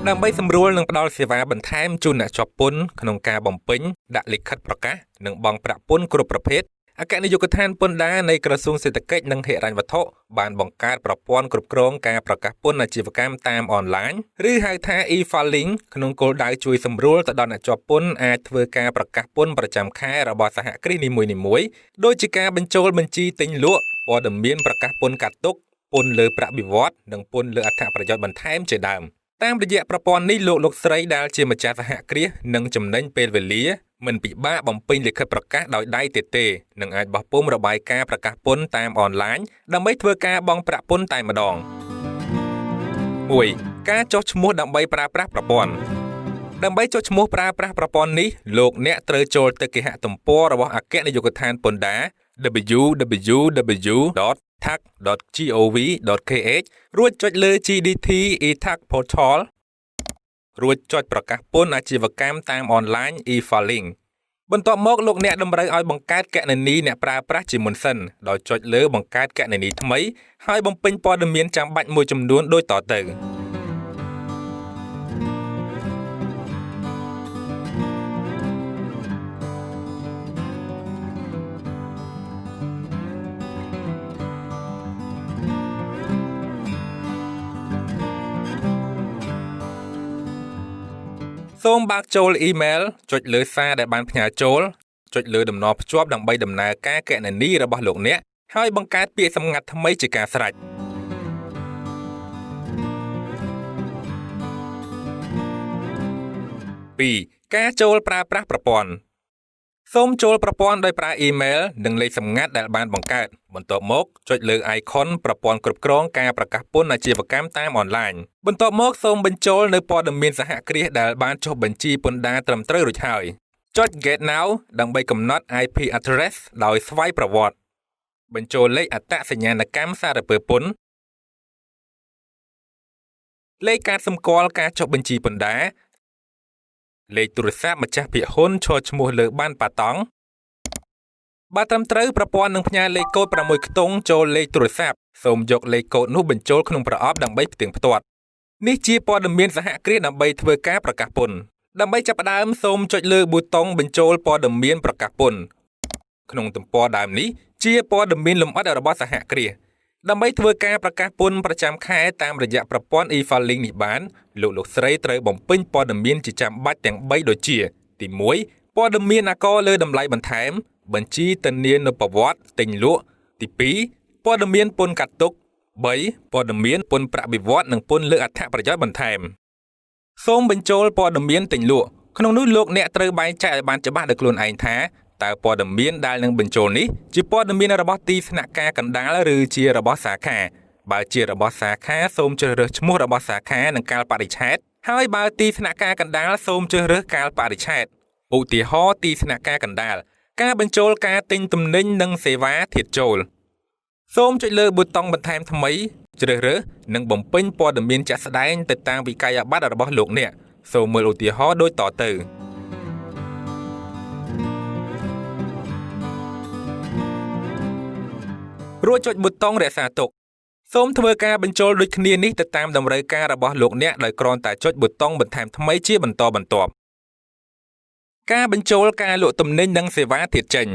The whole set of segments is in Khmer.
ដើម្បីសម្រួលនិងផ្ដល់សេវាបន្ថែមជូនអ្នកជាប់ពន្ធក្នុងការបំពេញដាក់លិខិតប្រកាសនិងបង់ប្រាក់ពន្ធគ្រប់ប្រភេទអគ្គនាយកដ្ឋានពន្ធដារនៃក្រសួងសេដ្ឋកិច្ចនិងហិរញ្ញវត្ថុបានបង្កើតប្រព័ន្ធគ្រប់គ្រងការប្រកាសពន្ធអាជីវកម្មតាមអនឡាញឬហៅថា e-filing ក្នុងគោលដៅជួយសម្រួលទៅដល់អ្នកជាប់ពន្ធអាចធ្វើការប្រកាសពន្ធប្រចាំខែរបស់សហគ្រាសនីមួយៗដូចជាការបញ្ចូលបញ្ជីទិញលក់ព័ត៌មានប្រកាសពន្ធកាត់ទុកពន្ធលើប្រាក់បៀវត្សនិងពន្ធលើអត្ថប្រយោជន៍បន្ថែមជាដើមតាមរយៈប្រព័ន្ធនេះលោកស្រីដែលជាម្ចាស់សហគ្រាសនឹងចំណេញពេលវេលាមិនពិបាកបំពេញលិខិតប្រកាសដោយដៃទេនឹងអាចបោះពុម្ពរបាយការណ៍ប្រកាសពន្ធតាមអនឡាញដើម្បីធ្វើការបង់ប្រាក់ពន្ធតែម្ដង 1. ការចុះឈ្មោះដើម្បីប្រើប្រាស់ប្រព័ន្ធដើម្បីចុះឈ្មោះប្រើប្រាស់ប្រព័ន្ធនេះលោកអ្នកត្រូវចូលទៅគេហទំព័ររបស់អគ្គនាយកដ្ឋានពន្ធដារ www.tax.gov.kh រួចចុចលើ GDT e-tax portal រួចចុចប្រកាសពន្ធអាជីវកម្មតាមអនឡាញ e-filing បន្ទាប់មកលោកអ្នកតម្រូវឲ្យបង្កើតគណនីអ្នកប្រើប្រាស់ជាមុនសិនដោយចុចលើបង្កើតគណនីថ្មីហើយបំពេញព័ត៌មានចាំបាច់មួយចំនួនដូចតទៅសូមបើកចូលអ៊ីមែលចុចលើសារដែលបានផ្ញើចូលចុចលើតំណភ្ជាប់ដើម្បីដំណើរការគណនីរបស់លោកអ្នកហើយបង្កើតពាក្យសម្ងាត់ថ្មីជាការស្រេច 2. ការចូលប្រើប្រាស់ប្រព័ន្ធសូមចូលប្រព័ន្ធដោយប្រើអ៊ីមែលនិងលេខសម្ងាត់ដែលបានបង្កើតបន្ទាប់មកចុចលើ icon ប្រព័ន្ធគ្រប់គ្រងការប្រកាសពន្ធអាជីវកម្មតាមអនឡាញបន្ទាប់មកសូមបញ្ចូលនៅព័ត៌មានសហគ្រាសដែលបានចុះបញ្ជីពន្ធដារត្រឹមត្រូវរួចហើយចុច Get Now ដើម្បីកំណត់ IP address ដោយស្វ័យប្រវត្តិបញ្ចូលលេខអត្តសញ្ញាណកម្មសារពើពន្ធលេខកាតសម្គាល់ការចុះបញ្ជីពន្ធដារលេខទូរស័ព្ទម្ចាស់ភាគហ៊ុនឈរឈ្មោះលើបានប៉ាតង់បើត្រឹមត្រូវប្រព័ន្ធនឹងផ្ញើលេខកូដ6ខ្ទង់ចូលលេខទូរស័ព្ទសូមយកលេខកូដនោះបញ្ចូលក្នុងប្រអប់ដើម្បីផ្ទៀងផ្ទាត់នេះជាព័ត៌មានសហគ្រាសដើម្បីធ្វើការប្រកាសពន្ធដើម្បីចាប់ផ្ដើមសូមចុចលើប៊ូតុងបញ្ចូលព័ត៌មានប្រកាសពន្ធក្នុងទំព័រដើមនេះជាព័ត៌មានលម្អិតរបស់សហគ្រាសដើម្បីធ្វើការប្រកាសពន្ធប្រចាំខែតាមរយៈប្រព័ន្ធ e-filing នេះបានលោកស្រីត្រូវបំពេញព័ត៌មានជាចាំបាច់ទាំង3ដូចជាទី1ព័ត៌មានអាករលើតម្លៃបន្ថែមបញ្ជីធានានុប្រវត្តិទិញលក់ទី2ព័ត៌មានពន្ធកាត់ទុក3ព័ត៌មានពន្ធប្រាក់បៀវត្សនិងពន្ធលើអត្ថប្រយោជន៍បន្ថែមសូមបញ្ចូលព័ត៌មានទិញលក់ក្នុងនោះលោកអ្នកត្រូវបែងចែកឲ្យបានច្បាស់ដោយខ្លួនឯងថាតើព័ត៌មានដែលនឹងបញ្ចូលនេះជាព័ត៌មានរបស់ទីស្នាក់ការកណ្ដាលឬជារបស់សាខាបើជារបស់សាខាសូមជ្រើសរើសឈ្មោះរបស់សាខានិងកាលបរិច្ឆេទហើយបើទីស្នាក់ការកណ្ដាលសូមជ្រើសរើសកាលបរិច្ឆេទឧទាហរណ៍ទីស្នាក់ការកណ្ដាលការបញ្ចូលការទិញទំនិញនិងសេវាធាតុចូលសូមចុចលើប៊ូតុងបន្ថែមថ្មីជ្រើសរើសនិងបំពេញព័ត៌មានជាក់ស្ដែងទៅតាមវិក័យប័ត្ររបស់លោកអ្នកសូមមើលឧទាហរណ៍ដូចតទៅរួចចុចប៊ូតុងរក្សាទុកសូមធ្វើការបញ្ចូលដូចគ្នានេះទៅតាមតម្រូវការរបស់លោកអ្នកដោយគ្រាន់តែចុចប៊ូតុងបន្ថែមថ្មីជាបន្តបន្ទាប់ការបញ្ចូលការលក់ទំនិញនិងសេវាធាតុចេញ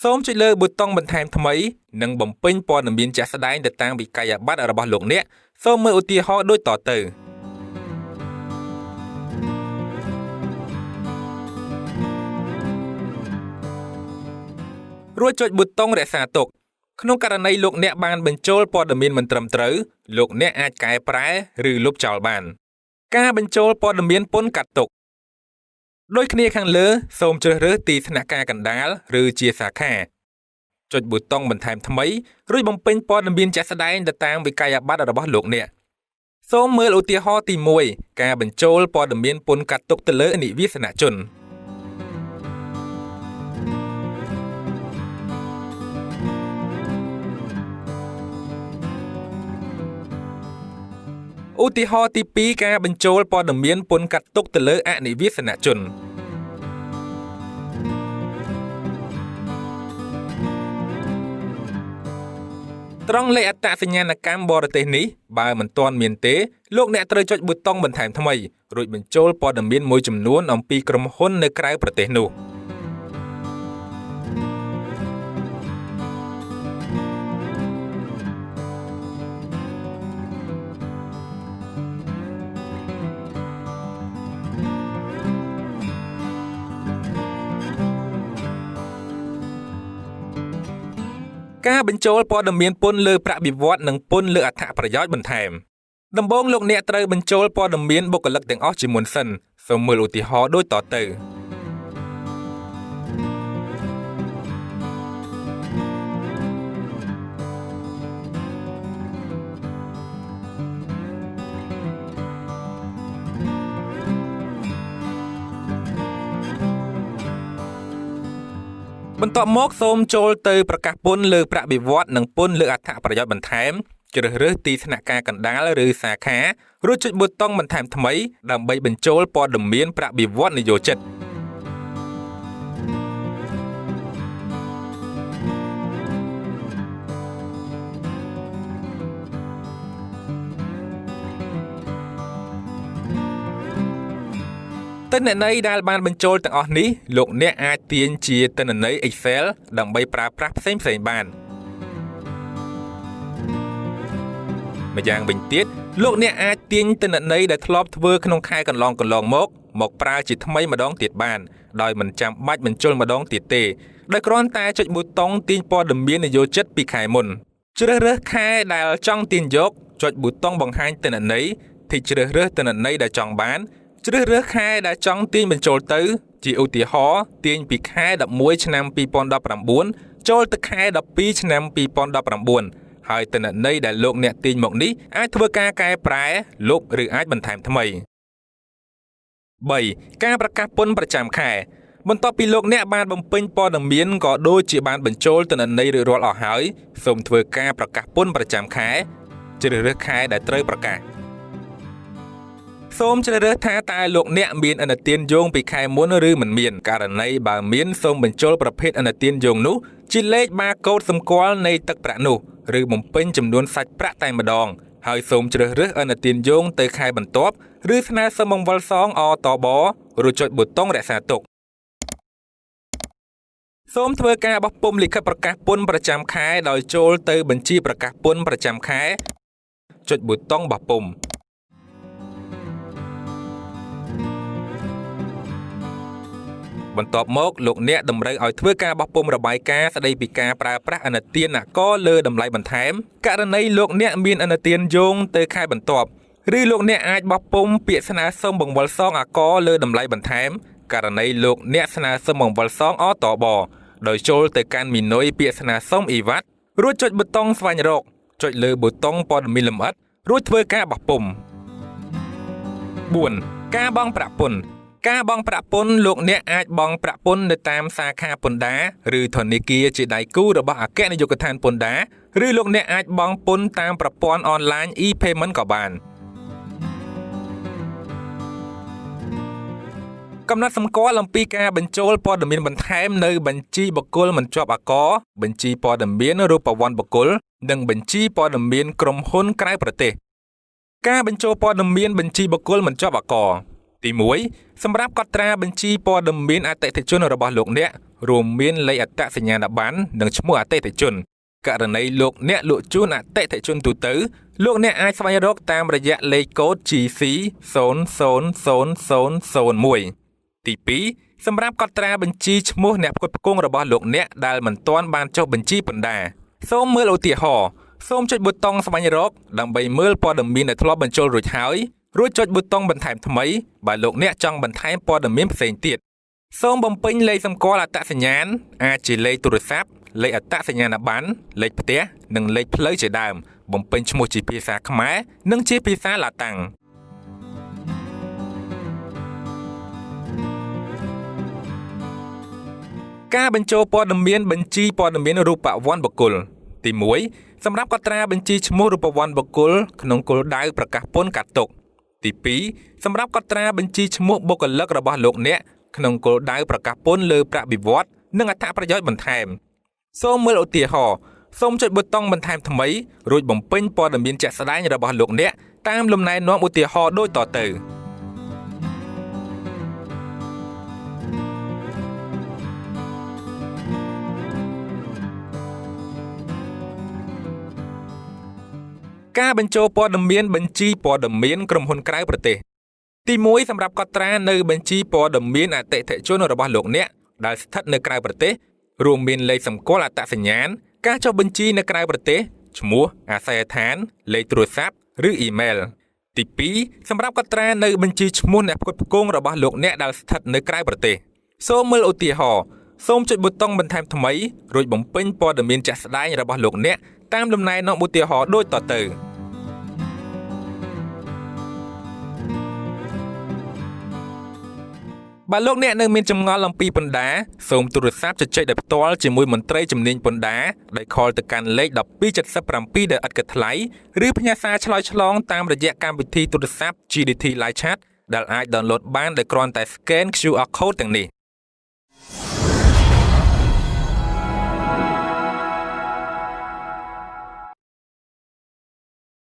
សូមចុចលើប៊ូតុងបន្ថែមថ្មីនិងបំពេញព័ត៌មានជាក់ស្ដែងទៅតាមវិក័យប័ត្ររបស់លោកអ្នកសូមមើលឧទាហរណ៍ដូចតទៅរួចចុចប៊ូតុងរក្សាទុកក្នុងករណីលោកអ្នកបានបញ្ចូលព័ត៌មានមិនត្រឹមត្រូវលោកអ្នកអាចកែប្រែឬលុបចោលបានការបញ្ចូលព័ត៌មានពន្ធកាត់ទុកដូចគ្នាខាងលើសូមជ្រើសរើសទីស្នាក់ការកណ្ដាលឬជាសាខាចុចប៊ូតុងបន្ថែមថ្មីរួចបំពេញព័ត៌មានជាក់ស្ដែងទៅតាមវិក័យប័ត្ររបស់លោកអ្នកសូមមើលឧទាហរណ៍ទី1ការបញ្ចូលព័ត៌មានពន្ធកាត់ទុកទៅលើនិវាសនជនឧទាហរណ៍ទី2ការបញ្ចូលព័ត៌មានពន្ធកាត់ទុកទៅលើអនិវាសនជន ត្រង់លេខអត្តសញ្ញាណកម្មបរទេសនេះបើមិនទាន់មានទេលោកអ្នកត្រូវចុចប៊ូតុងបន្ថែមថ្មីរួចបញ្ចូលព័ត៌មានមួយចំនួនអំពីក្រុមហ៊ុននៅក្រៅប្រទេសនោះការបញ្ចូលព័ត៌មានពន្ធលើប្រាក់បៀវត្សនិងពន្ធលើអត្ថប្រយោជន៍បន្ថែមដំបូងលោកអ្នកត្រូវបញ្ចូលព័ត៌មានបុគ្គលិកទាំងអស់ជាមុនសិនសូមមើលឧទាហរណ៍ដូចតទៅបន្ទាប់មកសូមចូលទៅប្រកាសពន្ធលើប្រាក់បៀវត្សនិងពន្ធលើអត្ថប្រយោជន៍បន្ថែមជ្រើសរើសទីស្នាក់ការកណ្ដាលឬសាខារួចចុចប៊ូតុងបន្ថែមថ្មីដើម្បីបញ្ចូលព័ត៌មានប្រាក់បៀវត្សនិយោជិតទិន្នន័យដែលបានបញ្ចូលទាំងអស់នេះលោកអ្នកអាចទាញជាទិន្នន័យ Excel ដើម្បីប្រើប្រាស់ផ្សេងៗបានម្យ៉ាងវិញទៀតលោកអ្នកអាចទាញទិន្នន័យដែលធ្លាប់ធ្វើក្នុងខែកន្លងមកប្រើជាថ្មីម្ដងទៀតបានដោយមិនចាំបាច់បញ្ចូលម្ដងទៀតទេដោយគ្រាន់តែចុចប៊ូតុងទាញព័ត៌មាននិយោជិតពីខែមុនជ្រើសរើសខែដែលចង់ទាញយកចុចប៊ូតុងបង្ហាញទិន្នន័យទីជ្រើសរើសទិន្នន័យដែលចង់បានជ្រើសរើសខែដែលចង់ទាញបញ្ចូលទៅជាឧទាហរណ៍ទាញពីខែ11ឆ្នាំ2019ចូលទៅខែ12ឆ្នាំ2019ហើយទិន្នន័យដែលលោកអ្នកទាញមកនេះអាចធ្វើការកែប្រែលុបឬអាចបន្ថែមថ្មី3ការប្រកាសពន្ធប្រចាំខែបន្ទាប់ពីលោកអ្នកបានបំពេញព័ត៌មានក៏ដូចជាបានបញ្ចូលទិន្នន័យរួចរាល់អស់ហើយសូមធ្វើការប្រកាសពន្ធប្រចាំខែជ្រើសរើសខែដែលត្រូវប្រកាសសូមជ្រើសរើសថាតើលោកអ្នកមានឥណទានយោងពីខែមុនឬមិនមានករណីបើមានសូមបញ្ចូលប្រភេទឥណទានយោងនោះជាលេខបាកូដសម្គាល់នៃទឹកប្រាក់នោះឬបំពេញចំនួនសាច់ប្រាក់តែម្ដងហើយសូមជ្រើសរើសឥណទានយោងទៅខែបន្ទាប់ឬស្នើសុំបង្វិលសងអតបរួចចុចប៊ូតុងរក្សាទុកសូមធ្វើការបោះពុម្ពលិខិតប្រកាសពន្ធប្រចាំខែដោយចូលទៅបញ្ជីប្រកាសពន្ធប្រចាំខែចុចប៊ូតុងបោះពុម្ពបន្ទាប់មកលោកអ្នកតម្រូវឲ្យធ្វើការបោះពុម្ពរបាយការណ៍ស្ដីពីការប្រើប្រាស់ឥណទានអាករលើតម្លៃបន្ថែមករណីលោកអ្នកមានឥណទានយោងទៅខែបន្ទាប់ឬលោកអ្នកអាចបោះពុម្ពពាក្យស្នើសុំបង្វិលសងអាករលើតម្លៃបន្ថែមករណីលោកអ្នកស្នើសុំបង្វិលសងអតបដោយចូលទៅកាន់មីនុយពាក្យស្នើសុំអ៊ីវ៉ាត់រួចចុចប៊ូតុងស្វែងរកចុចលើប៊ូតុងព័ត៌មានលម្អិតរួចធ្វើការបោះពុម្ព4ការបង់ប្រាក់ពន្ធការបង់ប្រាក់ពន្ធលោកអ្នកអាចបង់ប្រាក់ពន្ធនៅតាមសាខាពន្ធដារឬធនាគារជាដៃគូរបស់អគ្គនាយកដ្ឋានពន្ធដារឬលោកអ្នកអាចបង់ពន្ធតាមប្រព័ន្ធអនឡាញ e-payment ក៏បានកំណត់សម្គាល់អំពីការបញ្ចូលព័ត៌មានបន្ថែមនៅបញ្ជីបុគ្គលមិនជាប់អាករបញ្ជីព័ត៌មានរូបវ័ន្តបុគ្គលនិងបញ្ជីព័ត៌មានក្រុមហ៊ុនក្រៅប្រទេសការបញ្ចូលព័ត៌មានបញ្ជីបុគ្គលមិនជាប់អាករទី1សម្រាប់កត់ត្រាបញ្ជីព័ត៌មានអតិថិជនរបស់លោកអ្នករួមមានលេខអត្តសញ្ញាណប័ណ្ណនិងឈ្មោះអតិថិជនករណីលោកអ្នកលក់ជូនអតិថិជនទូទៅលោកអ្នកអាចស្វែងរកតាមរយៈលេខកូដ GC 0000001ទី2សម្រាប់កត់ត្រាបញ្ជីឈ្មោះអ្នកផ្គត់ផ្គង់របស់លោកអ្នកដែលមិនទាន់បានចុះបញ្ជីពន្ធដារសូមមើលឧទាហរណ៍សូមចុចប៊ូតុងស្វែងរកដើម្បីមើលព័ត៌មានដែលធ្លាប់បញ្ចូលរួចហើយរួចចុចប៊ូតុងបន្ថែមថ្មីបើលោកអ្នកចង់បន្ថែមព័ត៌មានផ្សេងទៀតសូមបំពេញលេខសម្គាល់អត្តសញ្ញាណអាចជាលេខទូរស័ព្ទលេខអត្តសញ្ញាណប័ណ្ណលេខផ្ទះនិងលេខផ្លូវជាដើមបំពេញឈ្មោះជាភាសាខ្មែរនិងជាភាសាឡាតាំងការបញ្ចូលព័ត៌មានបញ្ជីព័ត៌មានរូបវ័ន្តបុគ្គលទី1សម្រាប់កត់ត្រាបញ្ជីឈ្មោះរូបវ័ន្តបុគ្គលក្នុងគោលដៅប្រកាសពន្ធកាត់ទុកទី2សម្រាប់កត់ត្រាបញ្ជីឈ្មោះបុគ្គលិករបស់លោកអ្នកក្នុងគោលដៅប្រកាសពន្ធលើប្រាក់បៀវត្សនិងអត្ថប្រយោជន៍បន្ថែមសូមមើលឧទាហរណ៍ សូមចុចប៊ូតុងបន្ថែមថ្មីរួចបំពេញព័ត៌មានជាក់ស្ដែងរបស់លោកអ្នកតាមលំណែនាំឧទាហរណ៍ដូចតទៅការបញ្ចូលព័ត៌មានបញ្ជីព័ត៌មានក្រុមហ៊ុនក្រៅប្រទេសទី1សម្រាប់កត់ត្រានៅបញ្ជីព័ត៌មានអតិថិជនរបស់លោកអ្នកដែលស្ថិតនៅក្រៅប្រទេសរួមមានលេខសម្គាល់អត្តសញ្ញាណការចុះបញ្ជីនៅក្រៅប្រទេសឈ្មោះអាសយដ្ឋានលេខទូរស័ព្ទឬអ៊ីមែលទី2សម្រាប់កត់ត្រានៅបញ្ជីឈ្មោះអ្នកផ្គត់ផ្គង់របស់លោកអ្នកដែលស្ថិតនៅក្រៅប្រទេសសូមមើលឧទាហរណ៍សូមចុចប៊ូតុងបន្ថែមថ្មីរួចបំពេញព័ត៌មានជាក់ស្ដែងរបស់លោកអ្នកតាមលំណែនាំឧទាហរណ៍ដូចតទៅបើលោកអ្នកនៅមានចម្ងល់អំពីពន្ធដារសូមទូរស័ព្ទជជែកដោយផ្ទាល់ជាមួយមន្ត្រីជំនាញពន្ធដារដោយខលទៅកាន់លេខ1277ដែលឥតគិតថ្លៃឬផ្ញើសារឆ្លើយឆ្លងតាមរយៈកម្មវិធីទូរស័ព្ទ GDT Live Chat ដែលអាច download បានដោយគ្រាន់តែ scan QR code ទាំងនេះ